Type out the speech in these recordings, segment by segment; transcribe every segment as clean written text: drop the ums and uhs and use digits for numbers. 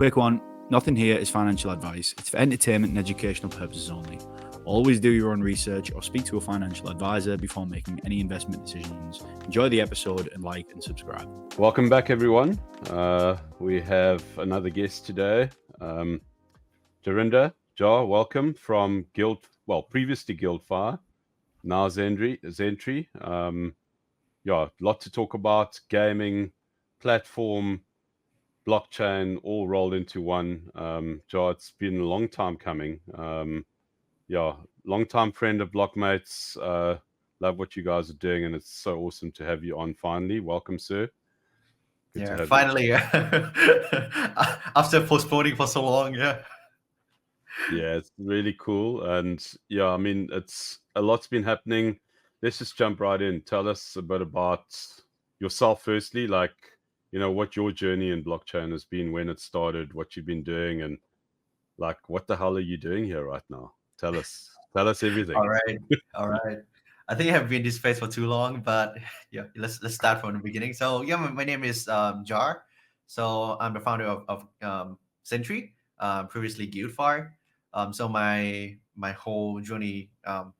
Quick one, nothing here is financial advice. It's for entertainment and educational purposes only. Always do your own research or speak to a financial advisor before making any investment decisions. Enjoy the episode and like and subscribe. Welcome back, everyone. We have another guest today. Jaindr, welcome from previously Guildfire, now Zentry. Lot to talk about, gaming, platform, blockchain, all rolled into one. It's been a long time coming. Long-time friend of Blockmates. Love what you guys are doing, and it's so awesome to have you on finally. Welcome, sir. Good finally. After postponing for so long, Yeah, it's really cool. And it's a lot's been happening. Let's just jump right in. Tell us a bit about yourself firstly, what your journey in blockchain has been, when it started, what you've been doing, and what the hell are you doing here right now? Tell us everything. All right. I think I have been in this space for too long, but let's start from the beginning. So my name is Jaindr. So I'm the founder of Zentry, previously Guildfire. So my whole journey,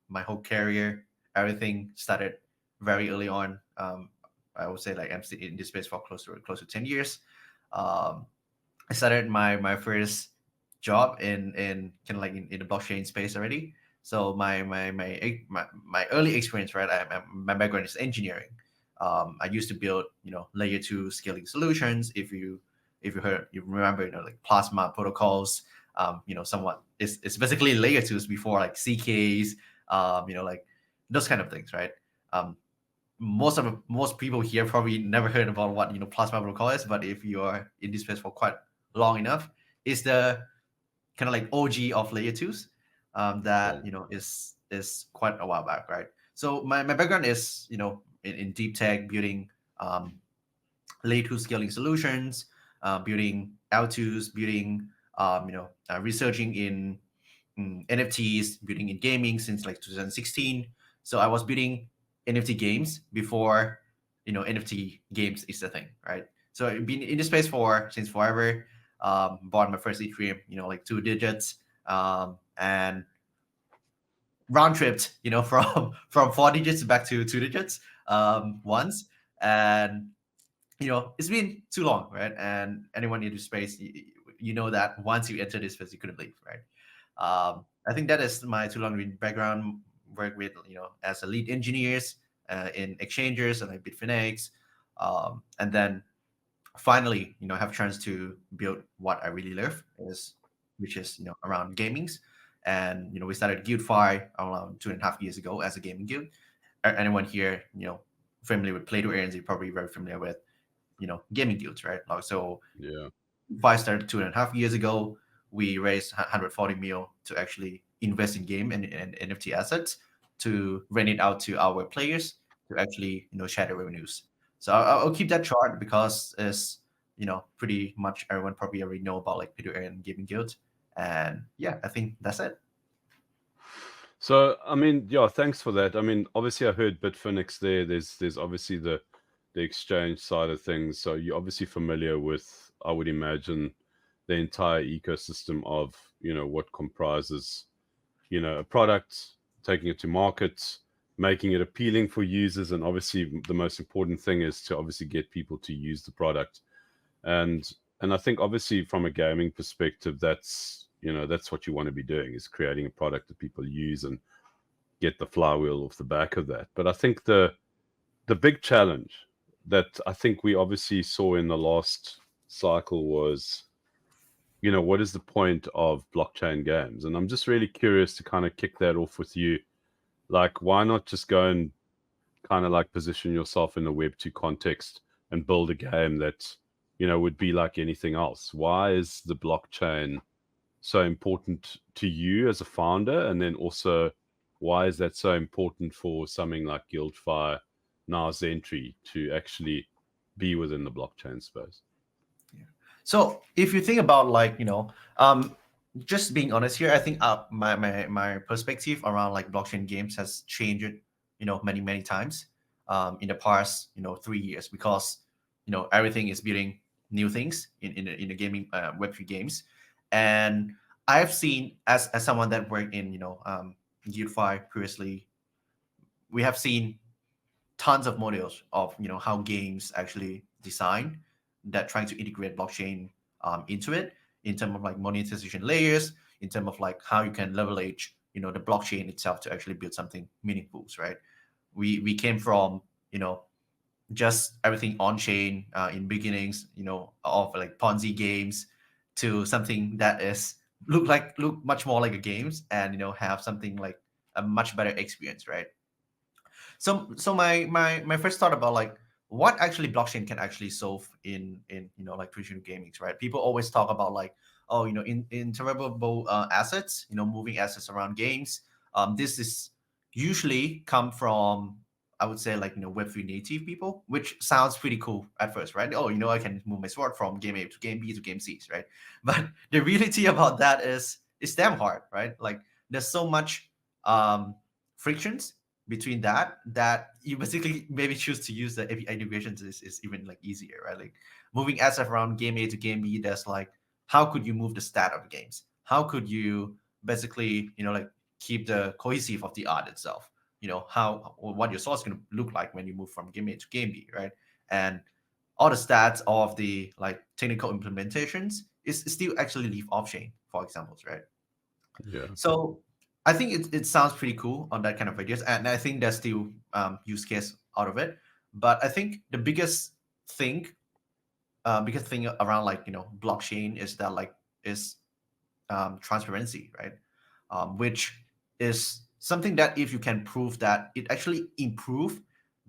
my whole career, everything started very early on. I would say I'm in this space for close to 10 years. I started my first job in kind of in the blockchain space already. So my early experience, right? My background is engineering. I used to build layer 2 scaling solutions. If you remember plasma protocols. Somewhat it's basically layer 2s before CKs. Those kind of things, right? Most people here probably never heard about what plasma protocol is, but if you are in this space for quite long enough, it's the kind of OG of layer 2s that is quite a while back, right? So my background is in deep tech, building layer 2 scaling solutions, building L2s, building researching in NFTs, building in gaming since 2016. So I was building NFT games before NFT games is the thing, right? So I've been in this space since forever. Bought my first Ethereum, 2 digits, and round tripped, from 4 digits back to 2 digits once, and it's been too long, right? And anyone in this space, you know that once you enter this space, you couldn't leave, right? I think that is my too long background. Work with as a lead engineers in exchangers and Bitfinex, and then finally have a chance to build what I really love, which is around gamings. And we started Guildfire around 2.5 years ago as a gaming guild. Anyone here familiar with Play to Earn, you're probably very familiar with gaming guilds, right? Guildfire started 2.5 years ago. We raised 140 million to actually invest in game and NFT assets to rent it out to our players to actually share the revenues. So I'll keep that short because it's pretty much everyone probably already know about Play to Earn gaming guild. And I think that's it. So thanks for that. Obviously I heard Bitfinex there. There's obviously the exchange side of things. So you're obviously familiar with, I would imagine, the entire ecosystem of what comprises a product, taking it to market, making it appealing for users, and obviously the most important thing is to obviously get people to use the product. And I think obviously from a gaming perspective, that's what you want to be doing, is creating a product that people use and get the flywheel off the back of that. But I think the big challenge that I think we obviously saw in the last cycle was, what is the point of blockchain games? And I'm just really curious to kind of kick that off with you. Why not just go and kind of position yourself in a Web2 context and build a game that, would be like anything else? Why is the blockchain so important to you as a founder? And then also, why is that so important for something like Guildfire, now Zentry, to actually be within the blockchain space? So if you think about just being honest here, I think my perspective around blockchain games has changed many times in the past 3 years, because everything is building new things in the gaming Web3 games. And I've seen, as someone that worked in Udify previously, we have seen tons of models of how games actually design that trying to integrate blockchain into it, in terms of like monetization layers, in terms of like how you can leverage the blockchain itself to actually build something meaningful, right? We came from just everything on chain in beginnings, of like Ponzi games, to something that is look much more like a games, and have something like a much better experience, right? So my first thought about like what actually blockchain can actually solve in like traditional gaming, right? People always talk about like, oh, in interoperable assets, moving assets around games. This is usually come from, I would say, like Web3 native people, which sounds pretty cool at first, right? Oh, I can move my sword from game A to game B to game C, right? But the reality about that is it's damn hard, right? Like there's so much frictions between that you basically maybe choose to use the API integrations is even like easier, right? Like moving assets around game A to game B, there's like, how could you move the stat of the games? How could you basically like keep the cohesive of the art itself? How, or what your source going to look like when you move from game A to game B, right? And all the stats of the like technical implementations is still actually leave off chain, for examples, right? Yeah. So I think it sounds pretty cool on that kind of ideas, and I think there's still use case out of it. But I think the biggest thing around like blockchain is that like is transparency, right? Which is something that if you can prove that it actually improve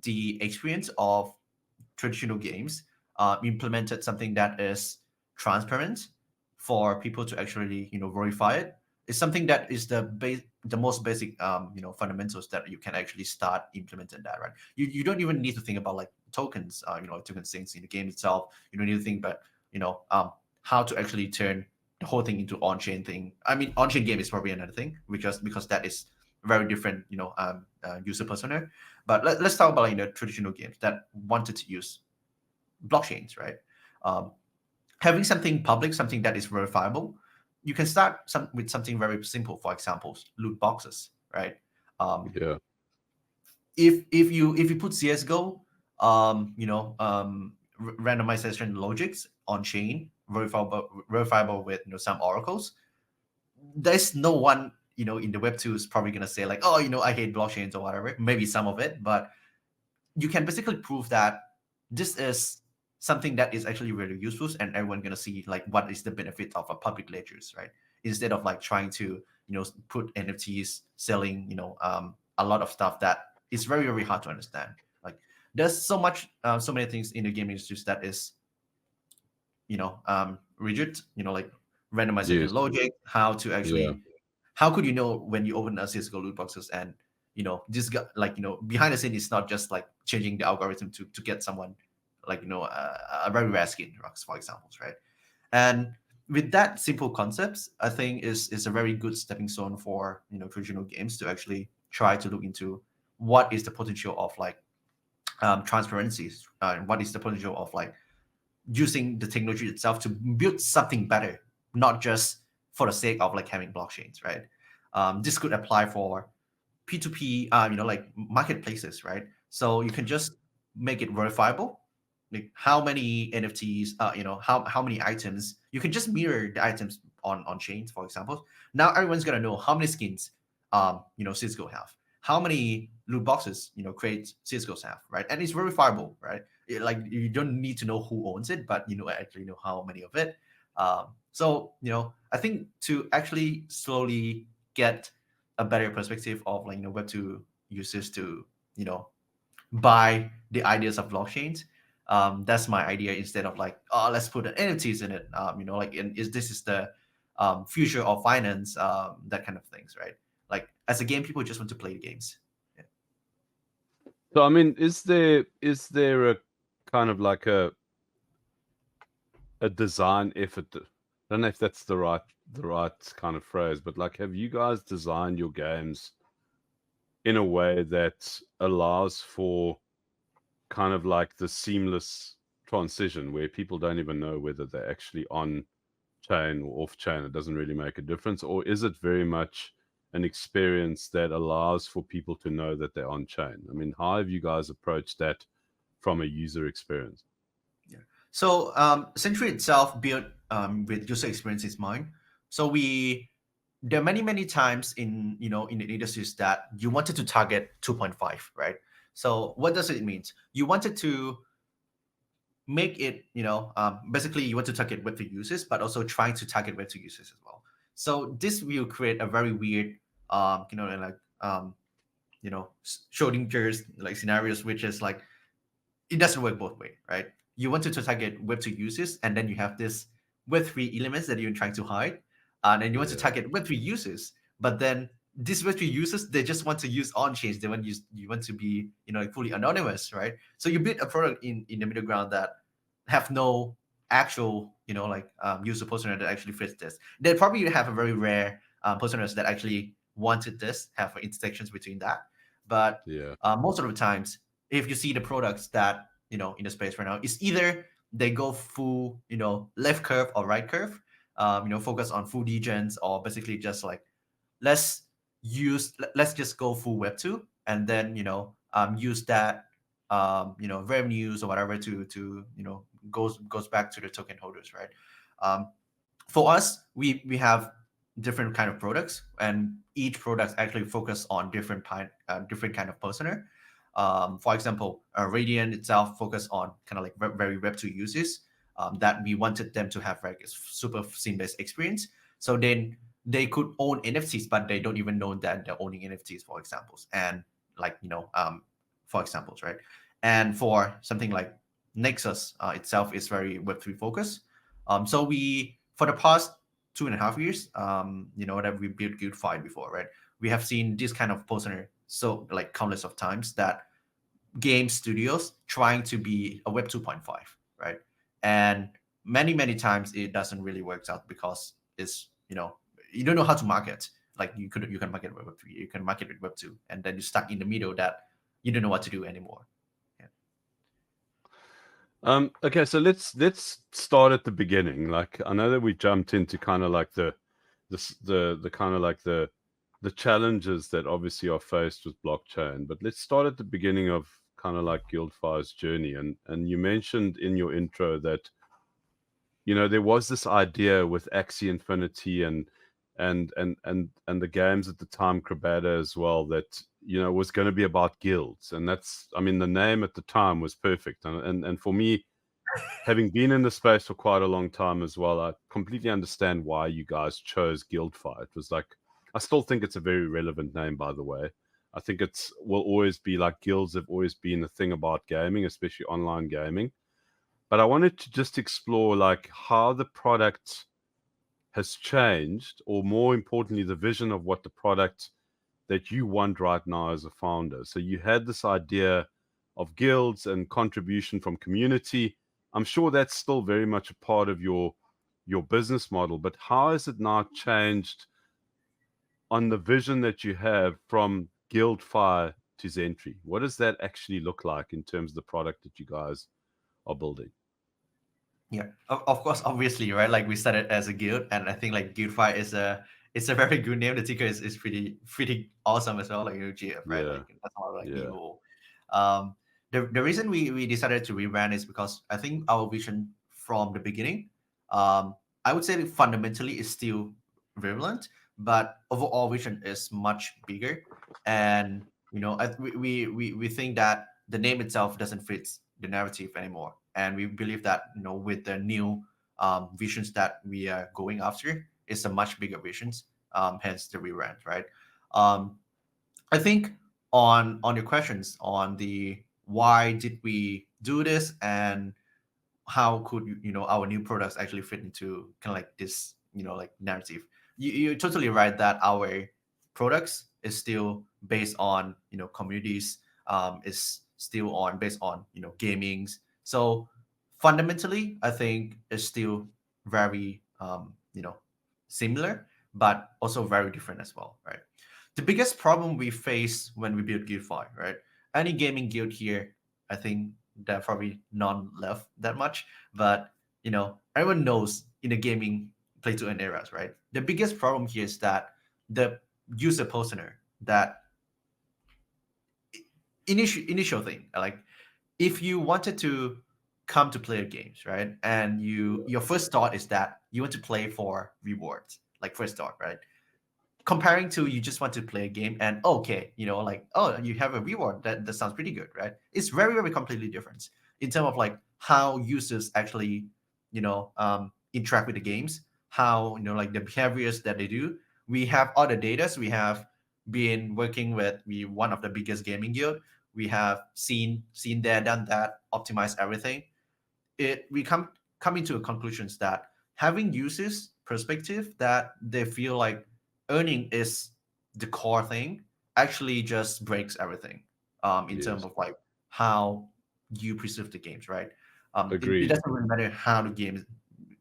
the experience of traditional games, implemented something that is transparent for people to actually verify it. It's something that is the most basic fundamentals that you can actually start implementing that, right? You don't even need to think about like tokens, token things in the game itself. You don't need to think about how to actually turn the whole thing into on-chain thing. I mean, on-chain game is probably another thing because that is very different user persona. But let's talk about traditional games that wanted to use blockchains, right? Having something public, something that is verifiable, you can start with something very simple. For example, loot boxes, right? Yeah. If you put CS:GO, randomization logics on chain, verifiable with some oracles, there's no one in the Web2 is probably gonna say like, oh, I hate blockchains or whatever. Maybe some of it, but you can basically prove that this is something that is actually really useful, and everyone gonna see like what is the benefit of a public ledgers, right? Instead of like trying to put NFTs selling a lot of stuff that is very, very hard to understand. Like there's so many things in the gaming industry that is rigid, like randomization Yes. logic, how to actually Yeah. how could you know when you open a CSGO loot boxes and this guy, like behind the scene is not just like changing the algorithm to get someone like a very rare skin, for examples, right? And with that simple concepts, I think is a very good stepping stone for traditional games to actually try to look into what is the potential of like transparencies, what is the potential of like using the technology itself to build something better, not just for the sake of like having blockchains, right? This could apply for P2P, like marketplaces, right? So you can just make it verifiable, like how many NFTs, how many items. You can just mirror the items on chains, for example. Now everyone's gonna know how many skins, CS:GO have, how many loot boxes, create CS:GOs have, right? And it's verifiable, right? Like you don't need to know who owns it, but actually know how many of it. So I think to actually slowly get a better perspective of like Web2 users to buy the ideas of blockchains. That's my idea, instead of like, oh, let's put the NFTs in it. Like this is the future of finance, that kind of things, right? Like as a game, people just want to play the games. Yeah. So I mean, is there a kind of like a design effort? I don't know if that's the right kind of phrase, but like, have you guys designed your games in a way that allows for kind of like the seamless transition where people don't even know whether they're actually on chain or off chain? It doesn't really make a difference, or is it very much an experience that allows for people to know that they're on chain? I mean, how have you guys approached that from a user experience? Yeah. So Zentry itself built with user experience in mind. So there are many times in in the industries that you wanted to target 2.5, right? So what does it mean? You wanted to make it, basically you want to target Web3 users, but also trying to target Web2 users as well. So this will create a very weird, Schrodinger's like scenarios, which is like it doesn't work both way, right? You wanted to target Web2 users, and then you have this Web3 elements that you're trying to hide, and then you want to target Web3 users, but then these Web3 users, they just want to use on-chain. They want you want to be fully anonymous, right? So you build a product in the middle ground that have no actual user persona that actually fits this. They probably have a very rare personas that actually wanted this, have intersections between that, but most of the times, if you see the products that in the space right now, it's either they go full left curve or right curve, focus on full degens, or basically just like let's just go full Web2, and then use that revenues or whatever to goes back to the token holders, right? For us, we have different kind of products, and each product actually focus on different kind of persona. For example, Radiant itself focus on kind of like very Web2 users that we wanted them to have like a super scene-based experience. So then they could own NFTs, but they don't even know that they're owning NFTs, for examples, and for examples, right? And for something like Nexus itself is very Web3 focused. So we, for the past 2.5 years, that we built Guildfire before, right? We have seen this kind of persona so like countless of times that game studios trying to be a Web 2.5, right? And many times it doesn't really work out because it's you don't know how to market. Like you can market with Web 3, you can market with Web 2, and then you're stuck in the middle that you don't know what to do anymore. Okay, so let's start at the beginning. Like, I know that we jumped into kind of like the kind of like the challenges that obviously are faced with blockchain, but let's start at the beginning of kind of like Guildfire's journey. And you mentioned in your intro that there was this idea with Axie Infinity and the games at the time, Krabata as well, that was going to be about guilds. And that's, I mean, the name at the time was perfect. And for me, having been in the space for quite a long time as well, I completely understand why you guys chose Guildfire. It was like, I still think it's a very relevant name, by the way. I think will always be like, guilds have always been a thing about gaming, especially online gaming. But I wanted to just explore like how the product has changed, or more importantly, the vision of what the product that you want right now as a founder. So you had this idea of guilds and contribution from community. I'm sure that's still very much a part of your business model, but how has it now changed on the vision that you have from Guildfire to Zentry? What does that actually look like in terms of the product that you guys are building? Yeah, of course, obviously, right? Like we started as a guild, and I think like Guildfire is a very good name. The ticker is pretty awesome as well. Like GF, right? Yeah. Like that's how like Yeah. evil. The reason we decided to rebrand is because I think our vision from the beginning, I would say that fundamentally is still relevant, but overall vision is much bigger. And we think that the name itself doesn't fit the narrative anymore, and we believe that with the new visions that we are going after, it's a much bigger visions. Hence the rebrand, right? I think on your questions on the why did we do this and how could our new products actually fit into kind of like this like narrative. You're totally right that our products is still based on communities, is still on based on gamings. So fundamentally I think it's still very similar, but also very different as well, right? The biggest problem we face when we build Guildfire, right? Any gaming guild here, I think there are probably none left that much, but everyone knows in the gaming play to earn eras, right? The biggest problem here is that the user persona, that initial thing, like if you wanted to come to play games, right, and your first thought is that you want to play for rewards, like first thought, right? Comparing to you just want to play a game and okay, like, oh, you have a reward, that sounds pretty good, right? It's very, very completely different in terms of like how users actually interact with the games, how like the behaviors that they do. We have all the data. We have been working with one of the biggest gaming guild. We have seen there, done that, optimized everything. We coming to a conclusions that having users perspective, that they feel like earning is the core thing, actually just breaks everything in terms Yes. of like how you perceive the games, right? It Agreed. doesn't really matter how good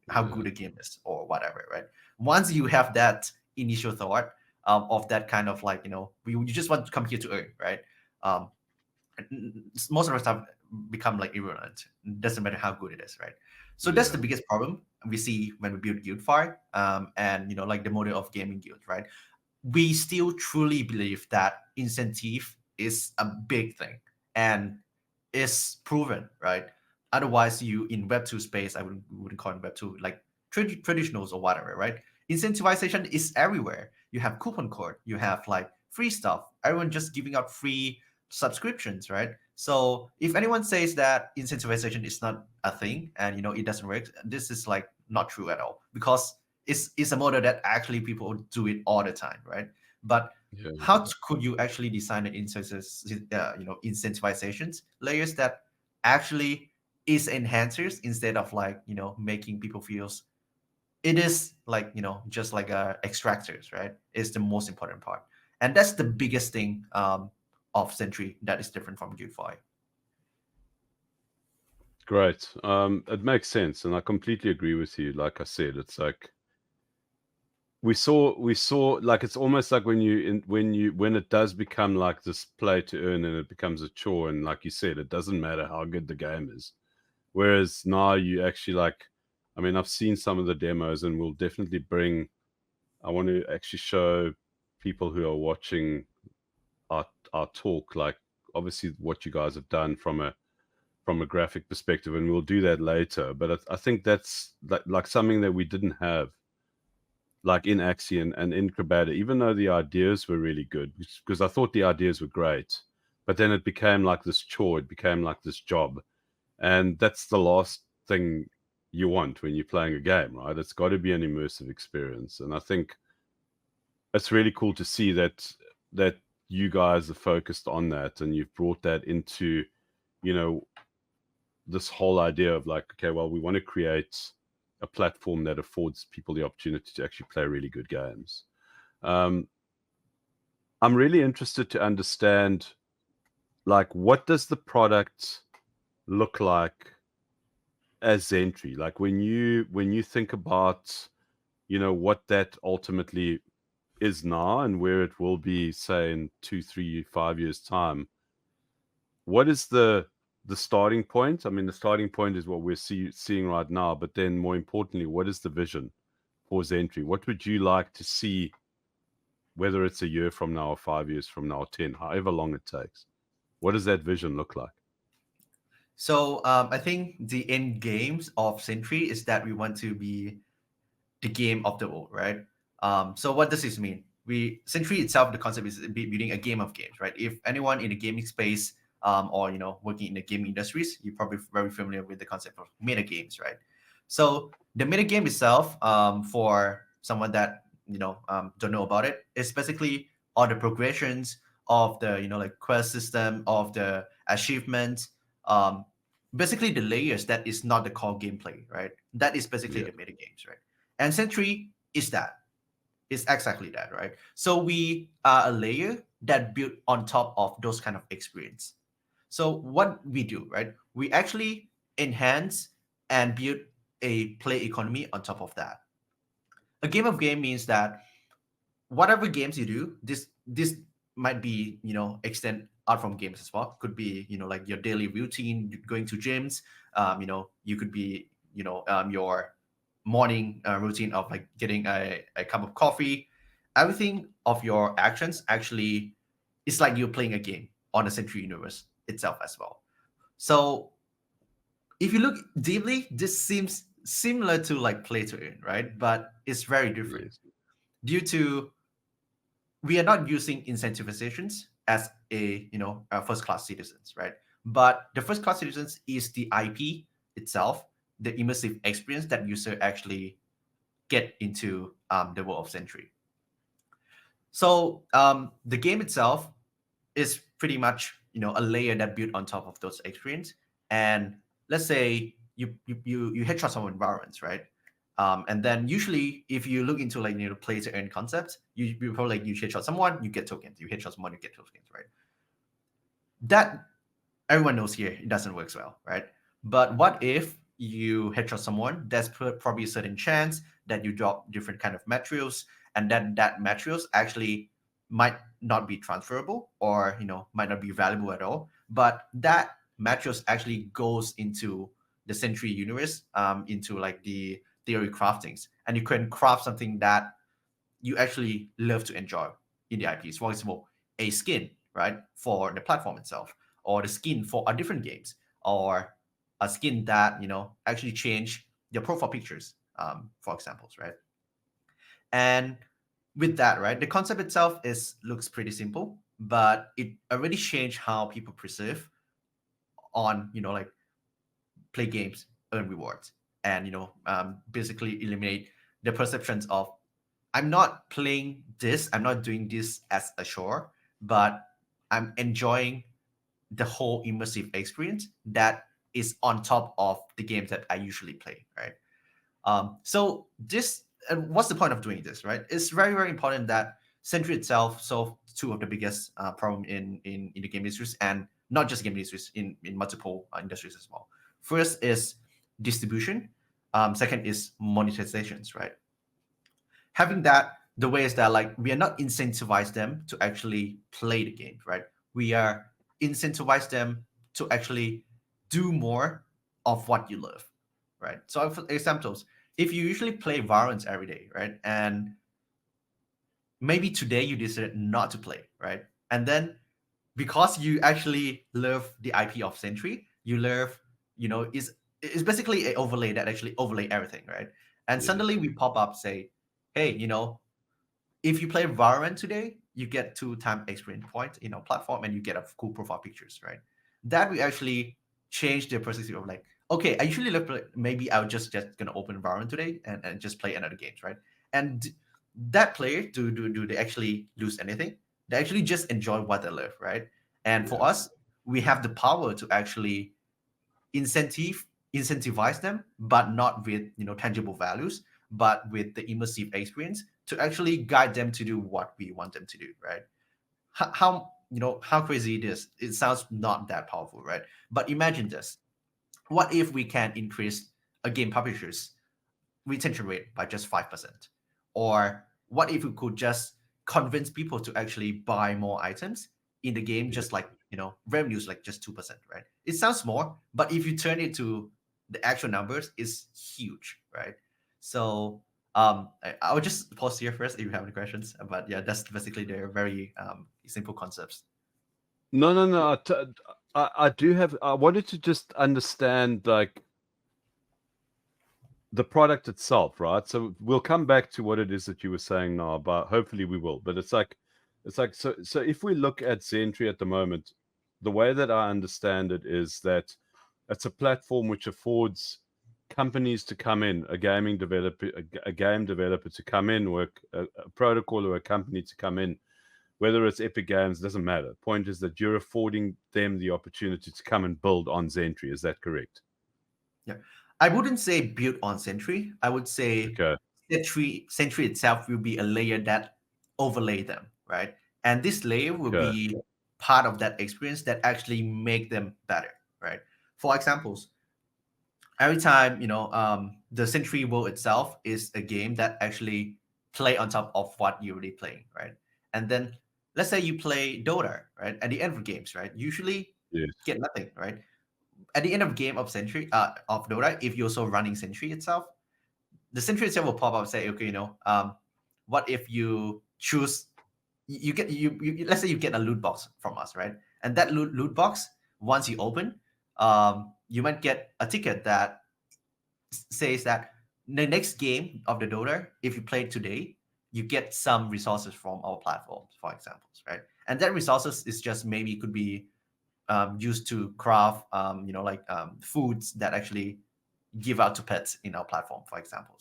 Yeah. the game is or whatever, right? Once you have that initial thought of that kind of like, you just want to come here to earn, right? um, most of the stuff become like irrelevant. It doesn't matter how good it is, right? So that's the Yeah. biggest problem we see when we build Guildfire, and like the model of gaming guild, right? We still truly believe that incentive is a big thing and is proven, right? Otherwise, you in Web2 space, I wouldn't call it Web2, like traditionals or whatever, right? Incentivization is everywhere. You have coupon code, you have like free stuff. Everyone just giving out free subscriptions, right? So if anyone says that incentivization is not a thing and it doesn't work, this is like not true at all, because it's a model that actually people do it all the time, right? But Yeah. how could you actually design the incentivizations layers that actually is enhancers instead of like making people feels it is like just like extractors, right? Is the most important part, and that's the biggest thing of Zentry that is different from Guildfire. Great. It makes sense, and I completely agree with you. Like I said, it's like we saw like it's almost like when it does become like this play to earn and it becomes a chore, and like you said, it doesn't matter how good the game is. Whereas now you actually like, I mean, I've seen some of the demos, and we'll definitely bring. I want to actually show people who are watching our talk, like obviously what you guys have done from a graphic perspective, and we'll do that later. But I think that's like something that we didn't have like in Axie and in Krabata, even though the ideas were really good, because I thought the ideas were great, but then it became like this chore, it became like this job. And that's the last thing you want when you're playing a game, right? It's got to be an immersive experience. And I think it's really cool to see that you guys are focused on that, and you've brought that into, you know, this whole idea of like, okay, well, we want to create a platform that affords people the opportunity to actually play really good games. I'm really interested to understand, like, what does the product look like as Zentry? Like when you think about, you know, what that ultimately is now and where it will be, say, in 2, 3, 5 years' time. What is the starting point? I mean, the starting point is what we're seeing right now, but then more importantly, what is the vision for Zentry? What would you like to see, whether it's a year from now or 5 years from now, or 10, however long it takes? What does that vision look like? So I think the end games of Zentry is that we want to be the game of the world, right? So what does this mean? Zentry itself, the concept is building a game of games, right? If anyone in the gaming space or working in the gaming industries, you're probably very familiar with the concept of meta games, right? So the meta game itself, for someone that don't know about it, is basically all the progressions of the like quest system, of the achievements, basically the layers that is not the core gameplay, right? That is basically Yeah. the meta games, right? And Sentry is that. It's exactly that, right? So we are a layer that built on top of those kind of experience. So what we do, right? We actually enhance and build a play economy on top of that. A game of game means that whatever games you do, this might be extend out from games as well. Could be, like your daily routine, going to gyms. You could be, your morning routine of like getting a cup of coffee. Everything of your actions actually is like you're playing a game on the Zentry universe itself as well. So if you look deeply, this seems similar to like play to earn, right? But it's very different Yes. due to we are not using incentivizations as first class citizens, right? But the first class citizens is the IP itself, the immersive experience that user actually get into the world of Zentry. So the game itself is pretty much a layer that built on top of those experience. And let's say you headshot someone environments, right? And then usually if you look into like play to earn concepts, you probably like you headshot someone, you get tokens. You headshot someone, you get tokens, right? That everyone knows here it doesn't work well, right? But what if you headshot someone? There's probably a certain chance that you drop different kind of materials, and then that materials actually might not be transferable or might not be valuable at all. But that materials actually goes into the Zentry universe, into like the theory craftings, and you can craft something that you actually love to enjoy in the IPs. For example, a skin, right, for the platform itself, or the skin for a different games, or a skin that actually change your profile pictures, for examples, right? And with that, right, the concept itself looks pretty simple, but it already changed how people perceive on like play games, earn rewards, and basically eliminate the perceptions of I'm not playing this, I'm not doing this as a chore, but I'm enjoying the whole immersive experience that is on top of the games that I usually play, right? So this, and what's the point of doing this, right? It's very, very important that Zentry itself solve two of the biggest problem in the game industries, and not just game industries, in multiple industries as well. First is distribution. Second is monetizations, right? Having that, the way is that like we are not incentivize them to actually play the game, right? We are incentivize them to actually do more of what you love, right? So for examples, if you usually play Valorant every day, right, and maybe today you decided not to play, right, and then because you actually love the IP of Zentry, you love, it's basically an overlay that actually overlay everything, right? And Yes. suddenly we pop up say, hey, if you play Valorant today, you get 2 times experience points in our platform, and you get a cool profile pictures, right? That we actually change the perspective of like, okay, I usually love maybe I'll just gonna open Valorant today and just play another games, right? And that player, do they actually lose anything? They actually just enjoy what they love, right? And for Yeah. us, we have the power to actually incentivize them, but not with tangible values, but with the immersive experience to actually guide them to do what we want them to do, right? How crazy it is. It sounds not that powerful, right? But imagine this: what if we can increase a game publisher's retention rate by just 5%? Or what if we could just convince people to actually buy more items in the game, just like revenues like just 2%, right? It sounds small, but if you turn it to the actual numbers, it's huge, right? So I'll just pause here first if you have any questions. But yeah, that's basically their very simple concepts. No. I do have. I wanted to just understand like the product itself, right? So we'll come back to what it is that you were saying now, but hopefully we will. But it's like so. So if we look at Zentry at the moment, the way that I understand it is that it's a platform which affords companies to come in, a gaming developer, a game developer to come in, or a protocol or a company to come in. Whether it's Epic Games, doesn't matter. Point is that you're affording them the opportunity to come and build on Zentry. Is that correct? Yeah, I wouldn't say built on Zentry. I would say Okay. Zentry itself will be a layer that overlay them, right? And this layer will Okay. be part of that experience that actually make them better, right? For examples, every time the Zentry world itself is a game that actually play on top of what you're already playing, right? And then let's say you play Dota, right? At the end of games, right? Usually Yes. get nothing, right? At the end of game of Zentry, of Dota, if you're also running Zentry itself, the Zentry itself will pop up and say, okay, what if you choose, you get let's say you get a loot box from us, right? And that loot box, once you open, you might get a ticket that says that the next game of the Dota, if you play today, you get some resources from our platform, for examples, right? And that resources is just maybe could be used to craft, foods that actually give out to pets in our platform, for example.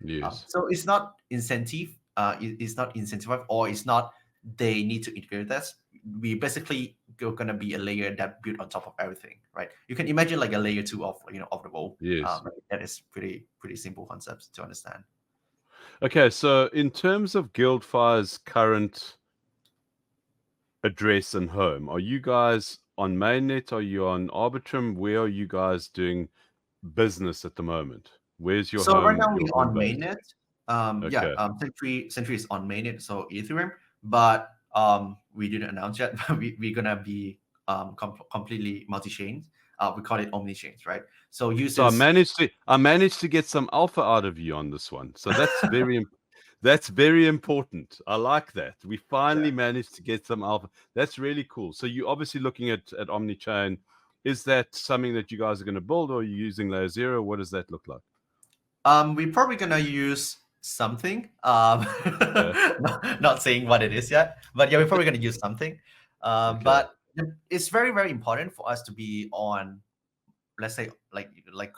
Yes. So it's not incentive, it's not incentivized, or it's not they need to integrate this. We basically going to be a layer that built on top of everything, right? You can imagine like a layer 2 of of the world. Yes. That is pretty simple concepts to understand. Okay, so in terms of Guildfire's current address and home, are you guys on mainnet? Are you on Arbitrum? Where are you guys doing business at the moment? Where's your So home? right now your we're home on base? mainnet. Okay. Sentry is on mainnet, so Ethereum, but we didn't announce yet. But we're gonna be completely multi-chain. We call it omni-chains, right? So users. So I managed to get some alpha out of you on this one. So that's that's very important. I like that. We finally managed to get some alpha. That's really cool. So you're obviously looking at omni-chain. Is that something that you guys are going to build, or are you using layer 0? What does that look like? We're probably gonna use something. Yeah. Not saying what it is yet, but yeah, we're probably gonna use something. Okay. But it's very, very important for us to be on, let's say, like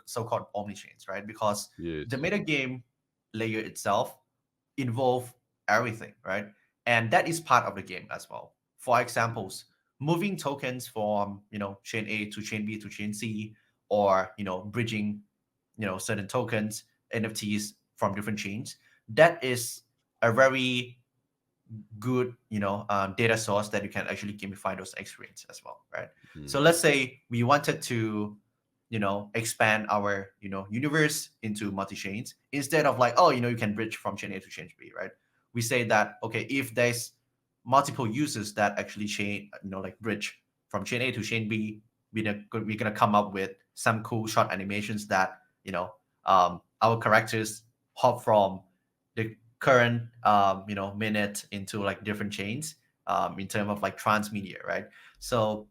so-called omni-chains, right? Because Yes. the metagame layer itself involve everything, right? And that is part of the game as well. For examples, moving tokens from chain A to chain B to chain C, or bridging certain tokens, NFTs from different chains. That is a very good data source that you can actually gamify those experience as well, right? So let's say we wanted to expand our universe into multi-chains, instead of like, oh, you can bridge from chain A to chain B, right? We say that, okay, if there's multiple users that actually bridge from chain A to chain B, we're gonna come up with some cool short animations that our characters hop from the current minute into like different chains, in terms of like transmedia, right? So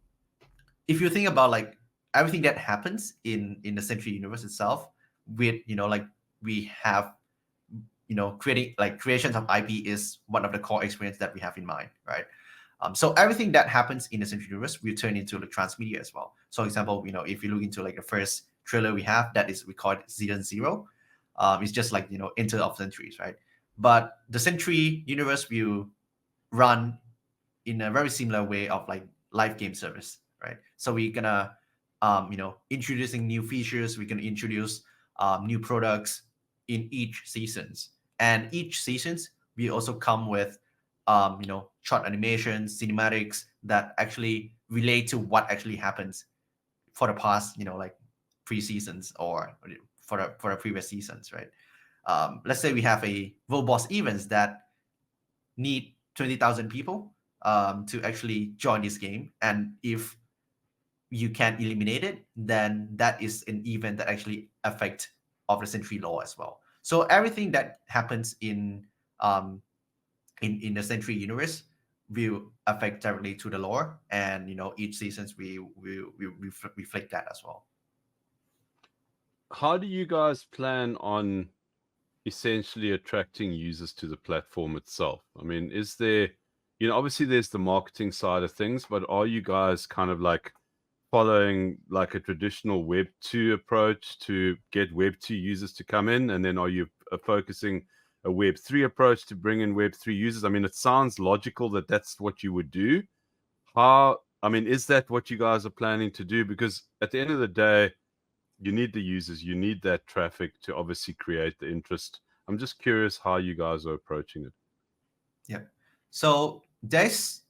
if you think about like everything that happens in the Zentry universe itself, with we have creating like creations of IP is one of the core experience that we have in mind, right? So everything that happens in the Zentry universe will turn into like transmedia as well. So example, if you look into like the first trailer we have, that is we call it Season 0. It's just like Enter of Zentries, right? But the Zentry universe will run in a very similar way of like live game service, right? So we're gonna introducing new features, we're gonna introduce new products in each seasons, and each seasons we also come with short animations, cinematics that actually relate to what actually happens for the past like pre-seasons, or for the previous seasons, right? Let's say we have a world boss events that need 20,000 people to actually join this game, and if you can eliminate it, then that is an event that actually affect of the Zentry law as well. So everything that happens in the Zentry universe will affect directly to the lore, and each seasons we reflect that as well. How do you guys plan on essentially attracting users to the platform itself? I mean, is there, obviously there's the marketing side of things, but are you guys kind of like following like a traditional Web2 approach to get Web2 users to come in? And then are you focusing a Web3 approach to bring in Web3 users? I mean, it sounds logical that that's what you would do. Is that what you guys are planning to do? Because at the end of the day, you need the users, you need that traffic to obviously create the interest. I'm just curious how you guys are approaching it. Yeah. So there's,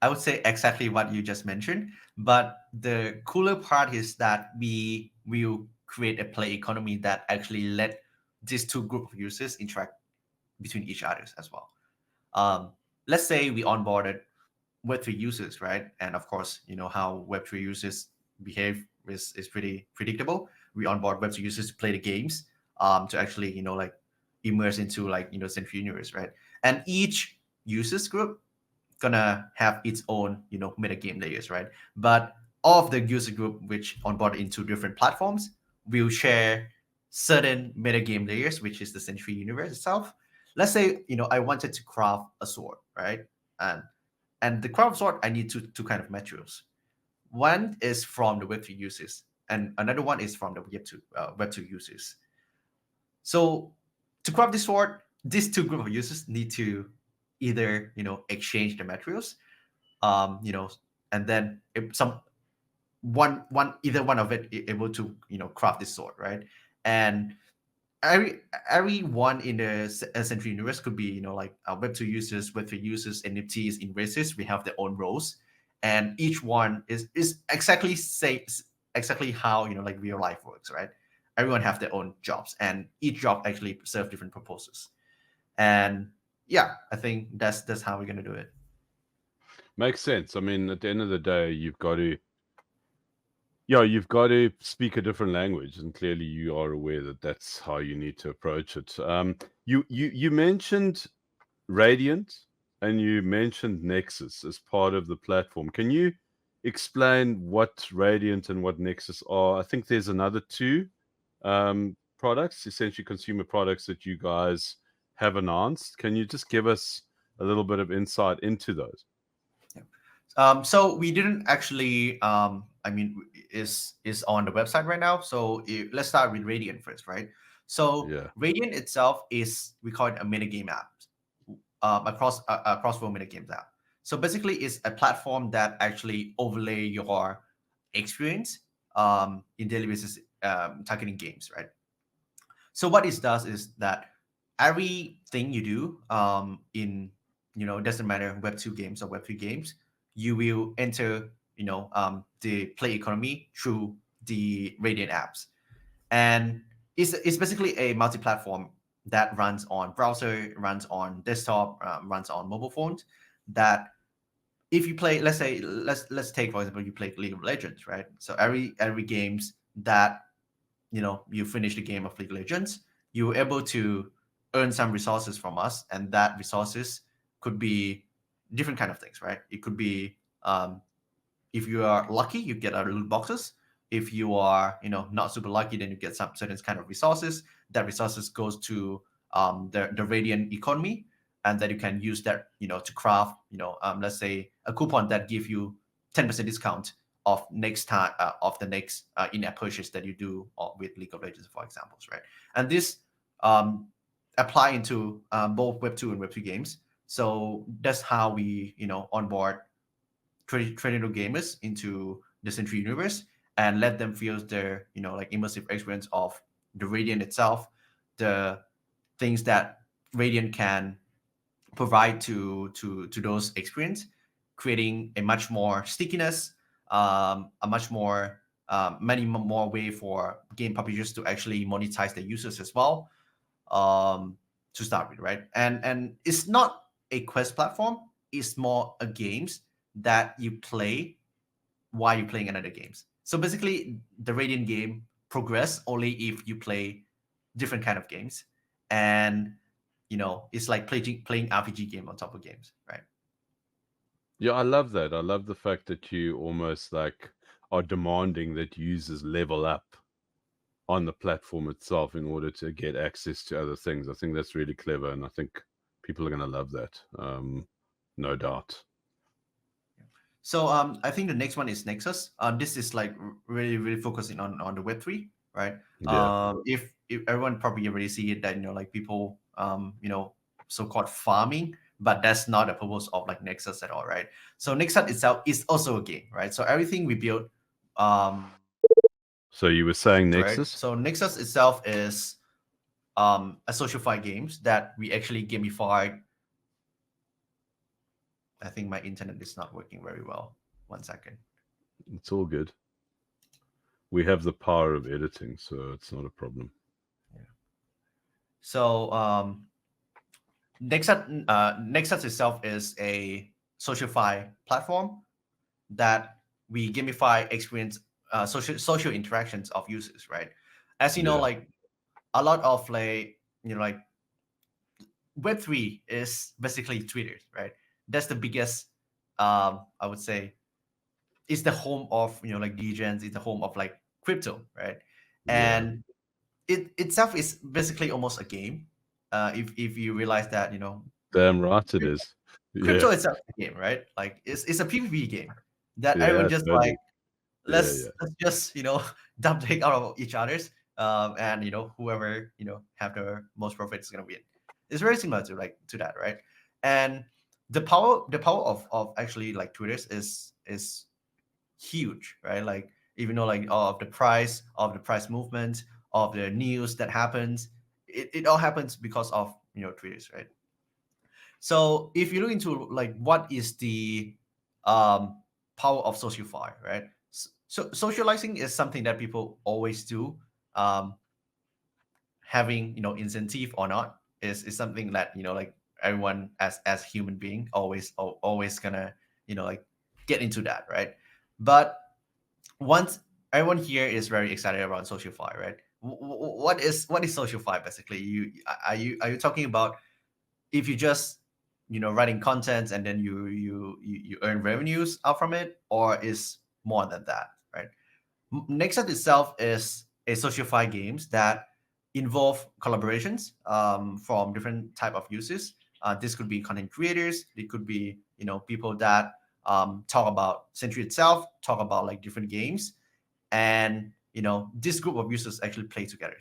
I would say, exactly what you just mentioned, but the cooler part is that we will create a play economy that actually let these two group of users interact between each others as well. let's say we onboarded Web3 users, right? And of course, how Web3 users behave is pretty predictable. We onboard Web2 users to play the games, to actually, like immerse into like, Zentry universe, right? And each users group gonna have its own, metagame layers, right? But all of the user group which onboard into different platforms will share certain metagame layers, which is the Zentry universe itself. Let's say, I wanted to craft a sword, right? And the craft sword, I need two kind of materials. One is from the Web3 users, and another one is from the Web2 users. So to craft this sword, these two group of users need to either exchange the materials, and then if either one of it able to craft this sword, right? And everyone in the Zentry universe could be like Web2 users, Web3 users, NFTs, investors. We have their own roles, and each one is exactly how like real life works, right? Everyone have their own jobs, and each job actually serve different purposes. And yeah, I think that's how we're gonna do it. Makes sense. I mean, at the end of the day, you've got to speak a different language, and clearly you are aware that that's how you need to approach it. You mentioned Radiant and you mentioned Nexus as part of the platform. Can you explain what Radiant and what Nexus are? I think there's another two products, essentially consumer products, that you guys have announced. Can you just give us a little bit of insight into those? So we didn't actually, is on the website right now. So let's start with Radiant first, right? So Yeah. Radiant itself we call it a metagame app, a cross-flow metagames app. So basically, it's a platform that actually overlay your experience in daily basis targeting games, right? So what it does is that everything you do in doesn't matter Web2 games or Web3 games, you will enter the play economy through the Radiant apps. And it's basically a multi-platform that runs on browser, runs on desktop, runs on mobile phones. That if you play, let's take for example, you play League of Legends, right? So every games that you finish the game of League of Legends, you're able to earn some resources from us, and that resources could be different kind of things, right? It could be if you are lucky, you get our loot boxes. If you are not super lucky, then you get some certain kind of resources. That resources goes to the Radiant economy, and that you can use that to craft let's say a coupon that give you 10% discount of next time of the next in-app purchase that you do with League of Legends, for examples, right? And this apply into both Web2 and Web3 games. So that's how we onboard traditional gamers into the Zentry universe and let them feel their like immersive experience of the Radiant itself, the things that Radiant can provide to those experience, creating a much more stickiness, a much more many more way for game publishers to actually monetize their users as well, to start with, right? And it's not a quest platform, it's more a games that you play while you're playing another games. So basically the Radiant game progress only if you play different kind of games, and it's like playing RPG game on top of games, right? Yeah, I love that. I love the fact that you almost like are demanding that users level up on the platform itself in order to get access to other things. I think that's really clever, and I think people are going to love that, no doubt. So I think the next one is Nexus. This is like really focusing on the Web3, right? Yeah. If everyone probably already see it, that like people so-called farming, but that's not the purpose of like Nexus at all, right? So Nexus itself is also a game, right? So everything we build, So you were saying right? Nexus? So Nexus itself is a socialify games that we actually gamify. I think my internet is not working very well. 1 second. It's all good. We have the power of editing, so it's not a problem. Yeah. So Nexus itself is a socialify platform that we gamify experience social interactions of users, right? As you know, Yeah. like a lot of like like Web3 is basically Twitter, right? That's the biggest, I would say, it's the home of like degens, it's the home of like crypto, right? Yeah. And it itself is basically almost a game. If you realize that Damn right it is. crypto Yeah. itself is a game, right? Like it's a PvP game that everyone Yeah. just like Totally. Yeah. let's Yeah. let's just dump take out of each other's, and whoever have the most profit is gonna win. It's very similar to that, right? And the power of actually like Twitter's is huge, right? Like even though like of the price movement of the news that happens, it all happens because of Twitter's, right? So if you look into like what is the power of socialify, right? So socializing is something that people always do. Um, Having incentive or not is something that like everyone as human being always gonna like get into that, right? But once everyone here is very excited around socialify, right? What is socialify basically? Are you talking about if you just writing content and then you earn revenues out from it, or is more than that, right? Nexus itself is a socialify games that involve collaborations from different type of users. This could be content creators, it could be people that talk about Zentry itself, talk about like different games, and this group of users actually play together.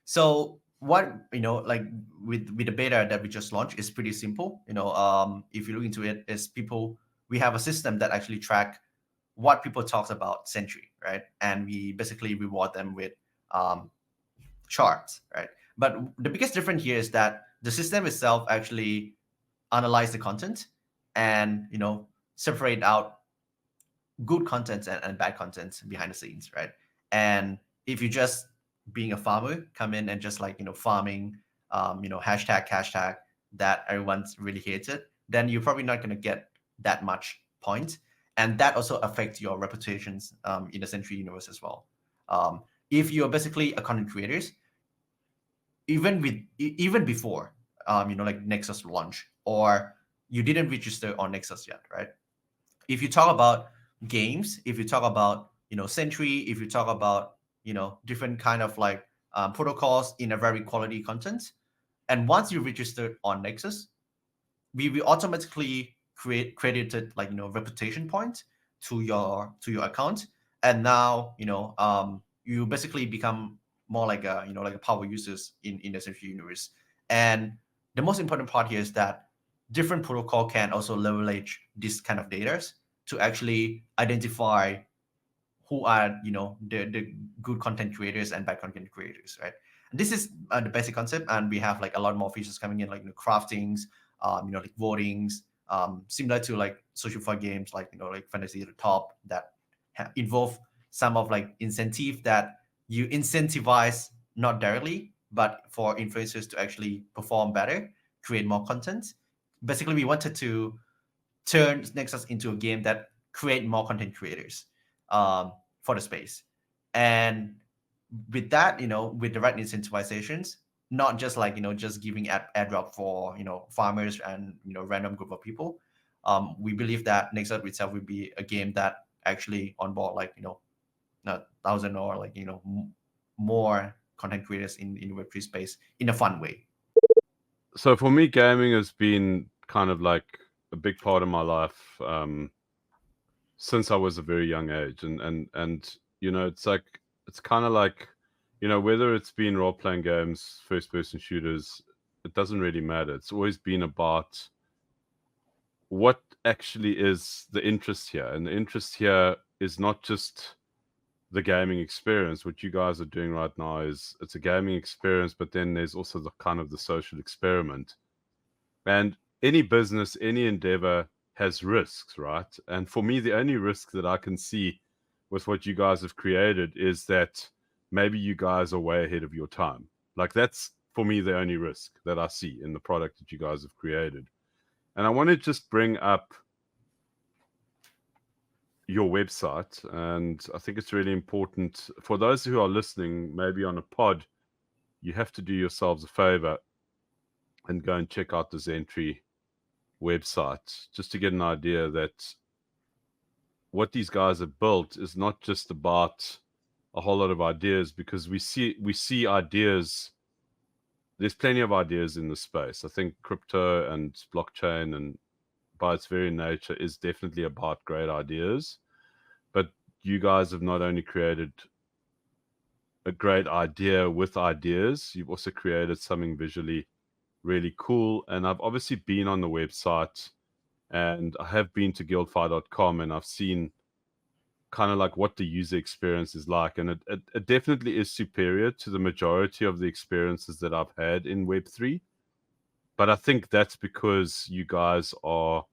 So what like with the beta that we just launched is pretty simple. If you look into it, is people we have a system that actually track what people talk about Zentry, right? And we basically reward them with charts, right? But the biggest difference here is that the system itself actually analyze the content and separate out good content and bad content behind the scenes, right? And if you just being a farmer come in and just like farming hashtag that everyone's really hates it, then you're probably not going to get that much point, and that also affects your reputations in the Zentry universe as well. If you're basically a content creators, even before like Nexus launch, or you didn't register on Nexus yet, right? If you talk about games, if you talk about Zentry, if you talk about different kind of like protocols in a very quality content, and once you registered on Nexus, we automatically credited like reputation point to your account, and now you basically become more like a like a power users in the Zentry universe. And the most important part here is that different protocol can also leverage this kind of data to actually identify who are the good content creators and bad content creators, right? And this is the basic concept, and we have like a lot more features coming in, like craftings, like votings, similar to like social fun games like like Fantasy at the Top that involve some of like incentive that you incentivize not directly, but for influencers to actually perform better, create more content. Basically, we wanted to turn Nexus into a game that create more content creators for the space. And with that, with the right incentivizations, not just like just giving ad drop for farmers and random group of people. We believe that Nexus itself will be a game that actually onboard like not thousand or like more content creators in Web3 space in a fun way. So for me, gaming has been kind of like a big part of my life since I was a very young age, and it's like it's kind of like whether it's been role playing games, first person shooters, it doesn't really matter. It's always been about what actually is the interest here, and the interest here is not just the gaming experience. What you guys are doing right now is it's a gaming experience, but then there's also the kind of the social experiment. And any business, any endeavor has risks, right? And for me, the only risk that I can see with what you guys have created is that maybe you guys are way ahead of your time. Like that's for me, the only risk that I see in the product that you guys have created. And I want to just bring up your website. And I think it's really important for those who are listening, maybe on a pod, you have to do yourselves a favor and go and check out the Zentry website just to get an idea that what these guys have built is not just about a whole lot of ideas, because we see ideas. There's plenty of ideas in the space. I think crypto and blockchain, and by its very nature, is definitely about great ideas. But you guys have not only created a great idea with ideas, you've also created something visually really cool. And I've obviously been on the website, and I have been to guildfire.com, and I've seen kind of like what the user experience is like, and it definitely is superior to the majority of the experiences that I've had in Web3. But I think that's because you guys are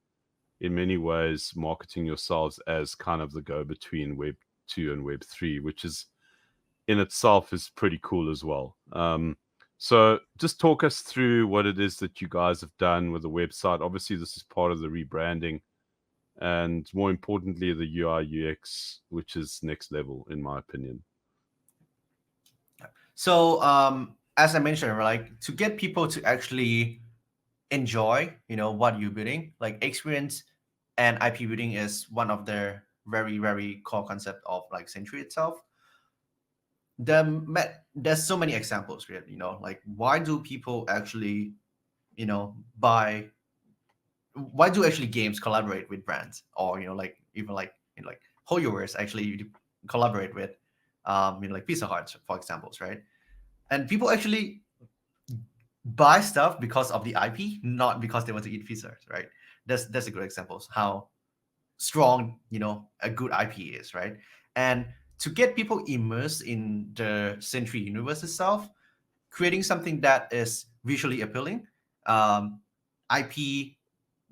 in many ways marketing yourselves as kind of the go-between Web2 and Web3, which is in itself is pretty cool as well. So just talk us through what it is that you guys have done with the website. Obviously, this is part of the rebranding, and more importantly, the UI UX, which is next level, in my opinion. So, as I mentioned, like to get people to actually enjoy, what you're building, like experience and IP building is one of the very, very core concept of like Zentry itself. There's so many examples, really, like why do people actually, buy? Why do actually games collaborate with brands, or like even like like Hoyoverse actually collaborate with like Pizza Hut, for examples, right? And people actually buy stuff because of the IP, not because they want to eat pizza, right? That's a good example of how strong a good IP is, right? And to get people immersed in the Zentry universe itself, creating something that is visually appealing, IP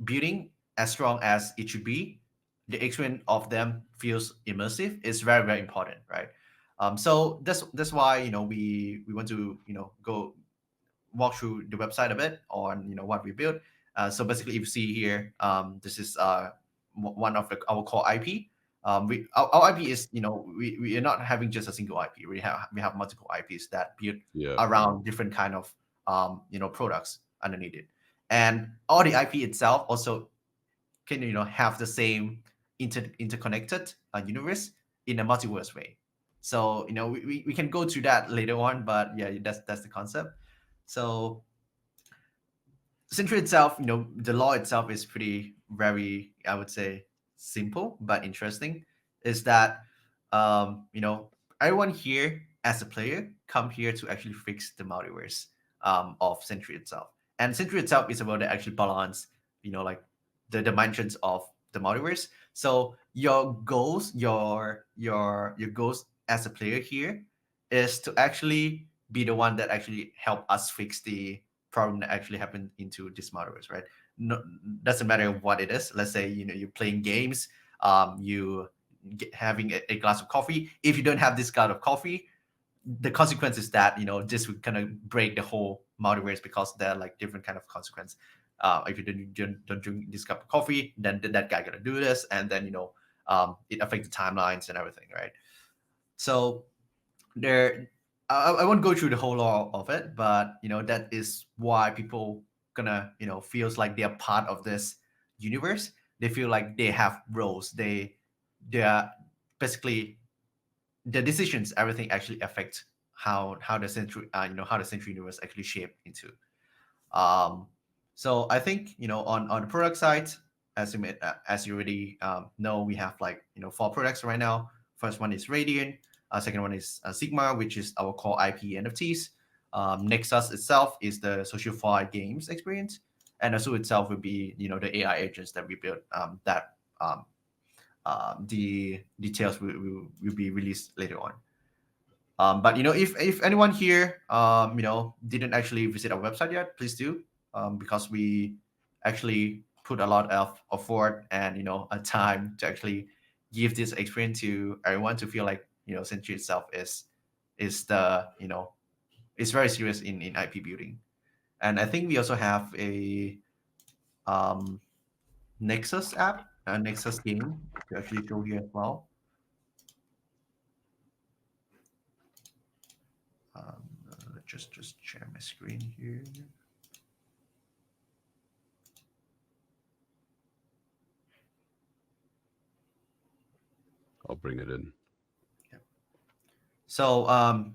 building as strong as it should be, the experience of them feels immersive is very, very important, right? So that's why we want to go walk through the website a bit on what we built. So basically, if you see here, this is one of our core IP. Our IP is we are not having just a single IP. We have multiple IPs that build around different kind of products underneath it, and all the IP itself also can have the same interconnected universe in a multiverse way. So we can go to that later on, but yeah, that's the concept. So Zentry itself, the law itself is pretty very, I would say, simple but interesting. Is that everyone here as a player come here to actually fix the multiverse of Zentry itself, and Zentry itself is about to actually balance, like the dimensions of the multiverse. So your goals, your goals as a player here is to actually be the one that actually help us fix the problem that actually happened into this multiverse, right? No, doesn't matter what it is. Let's say you're playing games, you having a glass of coffee. If you don't have this glass of coffee, the consequence is that this would kind of break the whole multiverse, because there are like different kind of consequence. If you don't drink this cup of coffee, then that guy gonna do this, and then it affects the timelines and everything, right? So there, I won't go through the whole law of it, but that is why people gonna feels like they're part of this universe. They feel like they have roles. They are basically the decisions, everything actually affects how the Zentry how the Zentry universe actually shaped into. So I think on the product side, as you already know, we have like 4 products right now. First one is Radiant. Second one is Sigma, which is our core IP NFTs. Nexus itself is the social games experience, and Azul itself will be the AI agents that we built. That the details will be released later on. But if anyone here didn't actually visit our website yet, please do, because we actually put a lot of effort and a time to actually give this experience to everyone to feel like Zentry itself is the is very serious in IP building. And I think we also have a Nexus app, a Nexus game to actually show you as well. Let's just share my screen here. I'll bring it in. So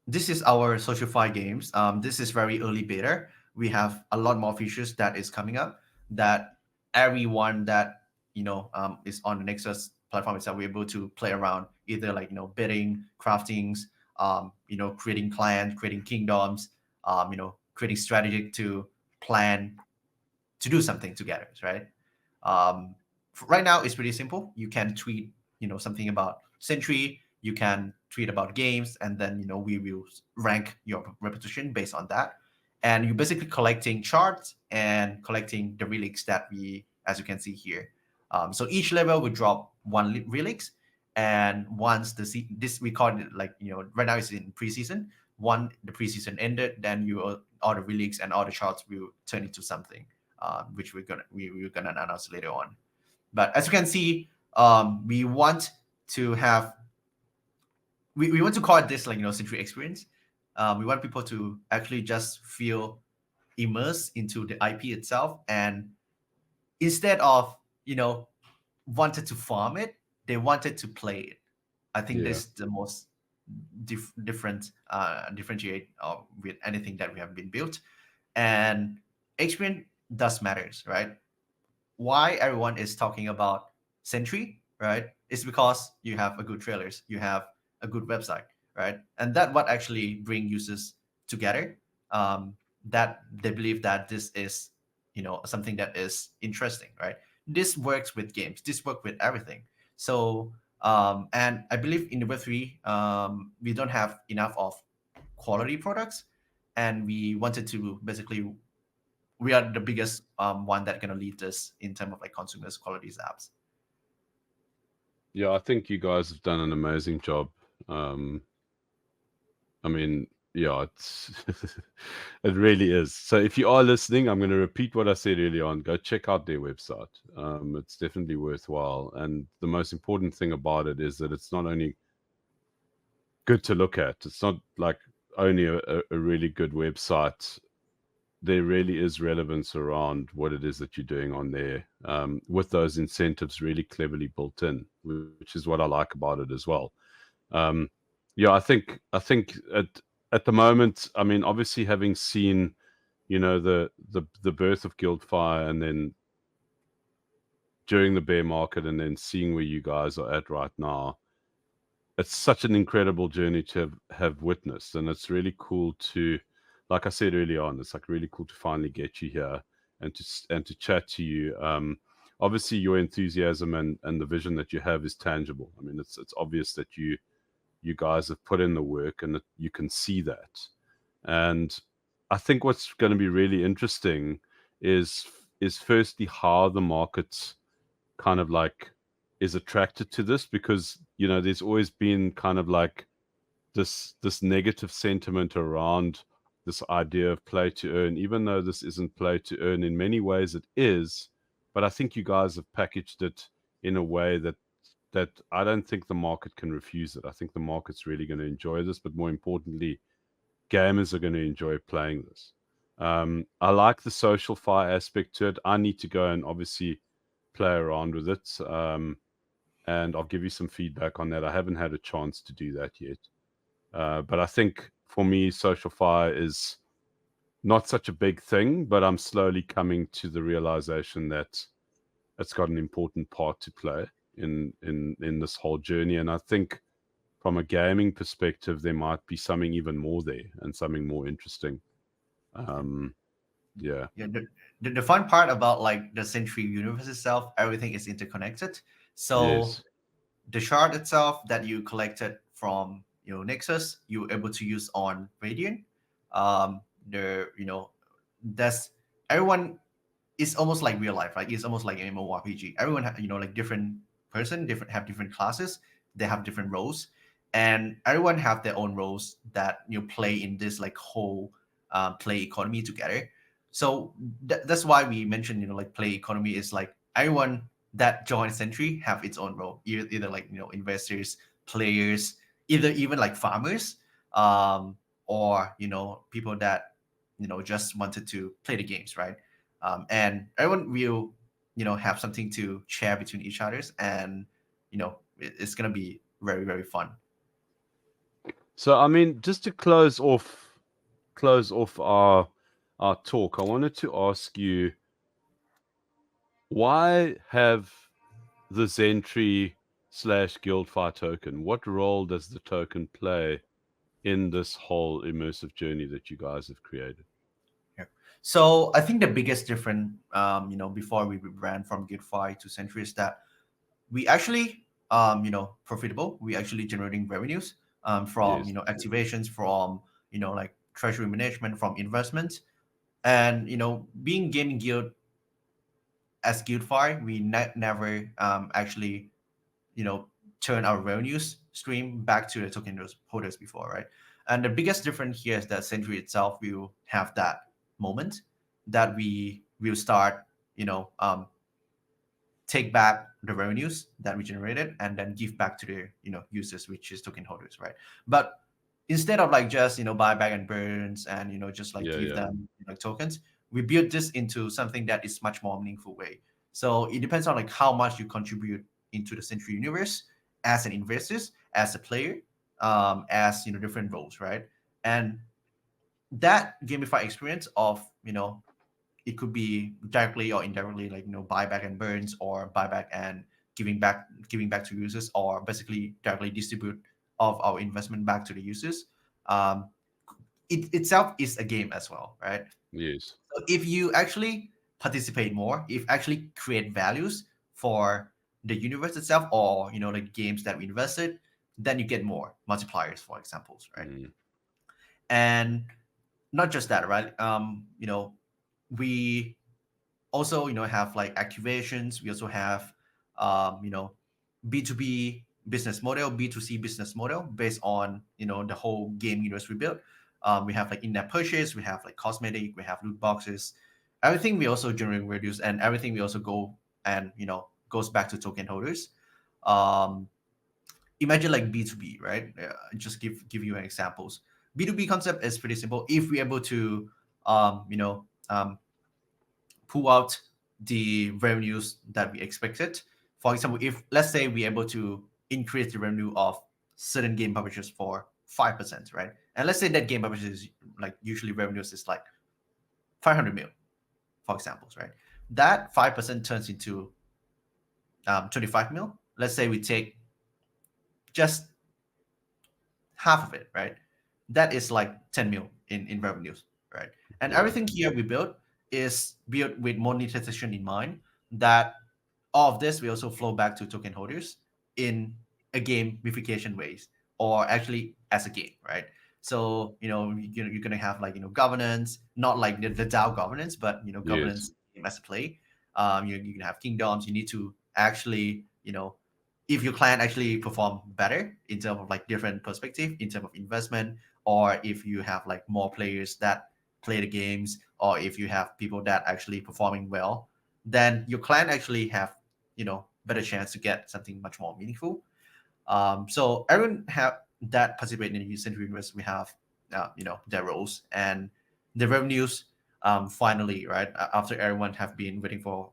this is our SocialFi games. This is very early beta. We have a lot more features that is coming up that everyone that is on the Nexus platform itself we're able to play around, either like bidding, craftings, creating clans, creating kingdoms, creating strategy to plan to do something together, right? Right now it's pretty simple. You can tweet something about Zentry, you can tweet about games, and then we will rank your reputation based on that. And you're basically collecting charts and collecting the relics that we, as you can see here. So each level will drop one relics, and once this we call it like right now it's in preseason. Once the preseason ended, then all the relics and all the charts will turn into something, which we're gonna announce later on. But as you can see, we want to have we want to call it this like Zentry experience. We want people to actually just feel immersed into the IP itself, and instead of wanted to farm it, they wanted to play it. I think this is the most differentiate with anything that we have been built. And experience does matters, right? Why everyone is talking about Zentry, right? It's because you have a good trailers, you have a good website, right? And that what actually bring users together. That they believe that this is something that is interesting, right? This works with games, this works with everything. So and I believe in the Web3 we don't have enough of quality products, and we wanted to basically we are the biggest one that gonna lead this in terms of like consumers qualities apps. Yeah, I think you guys have done an amazing job. I mean, yeah, it's it really is. So if you are listening, I'm going to repeat what I said earlier on. Go check out their website. It's definitely worthwhile. And the most important thing about it is that it's not only good to look at. It's not like only a really good website. There really is relevance around what it is that you're doing on there, with those incentives really cleverly built in, which is what I like about it as well. Yeah, I think at the moment, I mean, obviously having seen, the birth of Guildfire, and then during the bear market, and then seeing where you guys are at right now, it's such an incredible journey to have witnessed, and it's really cool to, like I said earlier on, it's like really cool to finally get you here and to chat to you. Obviously, your enthusiasm and the vision that you have is tangible. I mean, it's obvious that you guys have put in the work, and that you can see that. And I think what's going to be really interesting is firstly how the market kind of like is attracted to this, because there's always been kind of like this negative sentiment around this idea of play to earn, even though this isn't play to earn. In many ways it is, but I think you guys have packaged it in a way that I don't think the market can refuse it. I think the market's really going to enjoy this, but more importantly, gamers are going to enjoy playing this. I like the social fire aspect to it. I need to go and obviously play around with it, and I'll give you some feedback on that. I haven't had a chance to do that yet, but I think for me, social fire is not such a big thing, but I'm slowly coming to the realization that it's got an important part to play in this whole journey. And I think from a gaming perspective, there might be something even more there, and something more interesting. Yeah. The fun part about like the Zentry universe itself, everything is interconnected. So Yes. the shard itself that you collected from Nexus, you're able to use on Radiant. That's everyone is almost like real life, right? It's almost like an MMORPG. Everyone have like different person, have different classes, they have different roles, and everyone have their own roles that play in this like whole play economy together. So that's why we mentioned like play economy is like everyone that joins Zentry have its own role, either like investors, players, either even like farmers, or people that just wanted to play the games, right? And everyone will have something to share between each others, and it's gonna be very, very fun. So I mean, just to close off our talk, I wanted to ask you, why have the Zentry / Guildfire token? What role does the token play in this whole immersive journey that you guys have created? So I think the biggest difference, before we ran from Guildfire to Zentry, is that we actually, profitable. We actually generating revenues from Yes. activations, from like treasury management, from investments, and being gaming guild as Guildfire, we never actually turn our revenues stream back to the token holders before, right? And the biggest difference here is that Zentry itself will have that moment that we will start, take back the revenues that we generated and then give back to the users, which is token holders, right? But instead of like just buy back and burns and just like give them like tokens, we build this into something that is much more meaningful way. So it depends on like how much you contribute into the Zentry universe as an investor, as a player, as different roles, right? And that gamified experience of it could be directly or indirectly, like buyback and burns, or buyback and giving back to users, or basically directly distribute of our investment back to the users. It itself is a game as well, right? Yes. So if you actually participate more, if actually create values for the universe itself, or the games that we invested, then you get more multipliers, for examples, right? And not just that, right? We also have like activations. We also have B2B business model, B2C business model based on the whole game universe we built. We have like in-app purchase, we have like cosmetic, we have loot boxes, everything we also generate reduce, and everything we also go and goes back to token holders. Imagine like B2B, right? Just give you examples. B2B concept is pretty simple. If we're able to pull out the revenues that we expected, for example, if let's say we're able to increase the revenue of certain game publishers for 5%, right? And let's say that game publishers like usually revenues is like 500 mil, for examples, right? That 5% turns into 25 mil. Let's say we take just half of it, right? That is like 10 mil in revenues, right? And everything here we built is built with monetization in mind, that all of this will also flow back to token holders in a gamification ways, or actually as a game, right? So you're gonna have like governance, not like the DAO governance, but governance as a play. You can have kingdoms. You need to actually if your client actually perform better in terms of like different perspective, in terms of investment, or if you have like more players that play the games, or if you have people that actually performing well, then your client actually have better chance to get something much more meaningful. So everyone have that participate in the Zentry universe. We have their roles and the revenues. Finally, right after everyone have been waiting for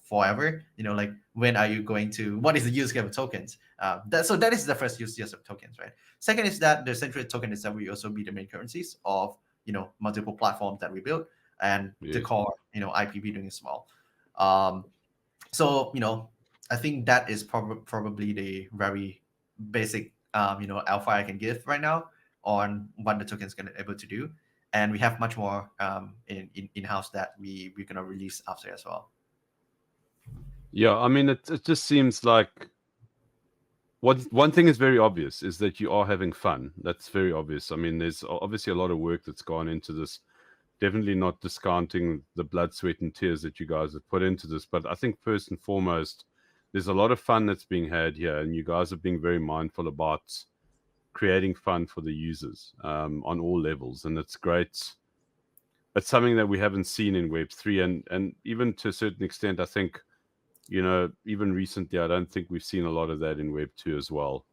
forever, like when are you going to, what is the use case of tokens? That is the first use case of tokens, right? Second is that the Zentry token itself will also be the main currencies of multiple platforms that we built, and the core IP building as well. So I think that is probably the very basic alpha I can give right now on what the token is going to be able to do, and we have much more in-house that we're going to release after as well. Yeah, I mean, it just seems like one thing is very obvious, is that you are having fun. That's very obvious. I mean, there's obviously a lot of work that's gone into this. Definitely not discounting the blood, sweat, and tears that you guys have put into this. But I think first and foremost, there's a lot of fun that's being had here, and you guys are being very mindful about creating fun for the users on all levels, and it's great. It's something that we haven't seen in Web3, and even to a certain extent, I think, even recently, I don't think we've seen a lot of that in Web2 as well.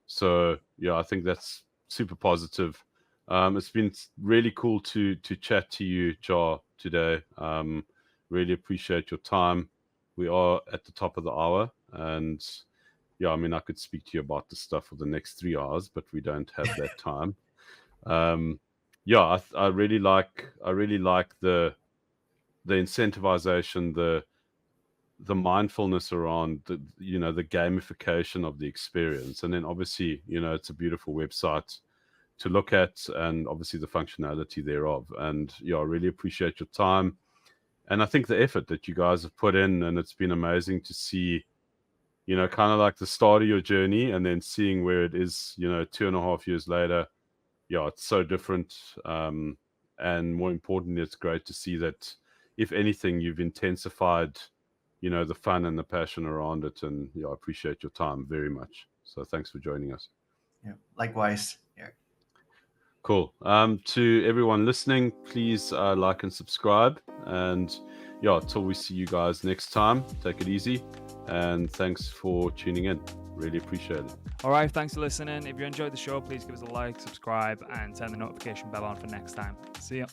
So yeah, I think that's super positive. It's been really cool to chat to you, Jar, today. Really appreciate your time. We are at the top of the hour, and yeah, I mean, I could speak to you about the stuff for the next 3 hours, but we don't have that time. Yeah, I really like the incentivization, the mindfulness around the gamification of the experience, and then obviously it's a beautiful website to look at, and obviously the functionality thereof. And yeah, I really appreciate your time, and I think the effort that you guys have put in, and it's been amazing to see kind of like the start of your journey, and then seeing where it is 2.5 years later. Yeah, it's so different, and more importantly, it's great to see that, if anything, you've intensified the fun and the passion around it. And yeah, I appreciate your time very much. So thanks for joining us. Yeah, likewise. Yeah. Cool. To everyone listening, please like and subscribe. And yeah, till we see you guys next time, take it easy. And thanks for tuning in. Really appreciate it. All right, thanks for listening. If you enjoyed the show, please give us a like, subscribe, and turn the notification bell on for next time. See ya.